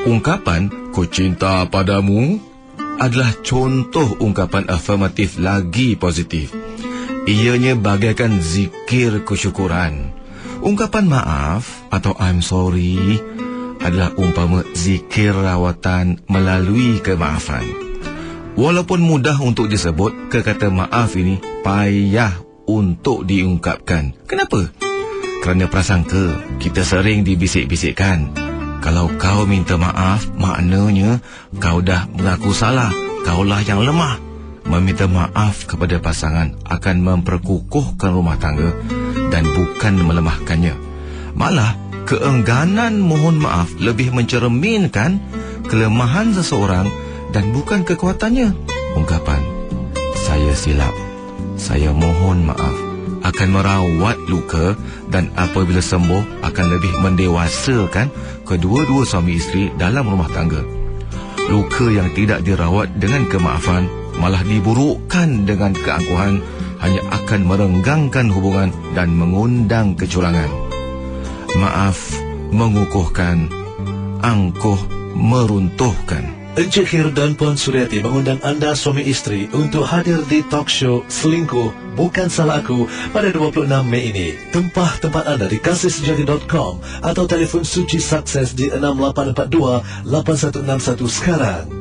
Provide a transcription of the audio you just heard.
Ungkapan "ku cinta padamu" adalah contoh ungkapan afirmatif lagi positif. Ianya bagaikan zikir kesyukuran. Ungkapan maaf atau I'm sorry adalah umpama zikir rawatan melalui kemaafan. Walaupun mudah untuk disebut, kekata maaf ini payah untuk diungkapkan. Kenapa? Kerana prasangka kita sering dibisik-bisikkan. Kalau kau minta maaf, maknanya kau dah mengaku salah. Kaulah yang lemah. Meminta maaf kepada pasangan akan memperkukuhkan rumah tangga dan bukan melemahkannya. Malah, keengganan mohon maaf lebih mencerminkan kelemahan seseorang dan bukan kekuatannya. Ungkapan "saya silap, saya mohon maaf" akan merawat luka dan apabila sembuh akan lebih mendewasakan kedua-dua suami isteri dalam rumah tangga. Luka yang tidak dirawat dengan kemaafan malah diburukkan dengan keangkuhan hanya akan merenggangkan hubungan dan mengundang kecurangan. Maaf mengukuhkan, angkuh meruntuhkan. Encik Hir dan Puan Suryati mengundang anda suami isteri untuk hadir di talk show Selingkuh Bukan Salah Aku pada 26 Mei ini. Tempah tempat anda di kasihsejati.com atau telefon Suci Sukses di 6842-8161 sekarang.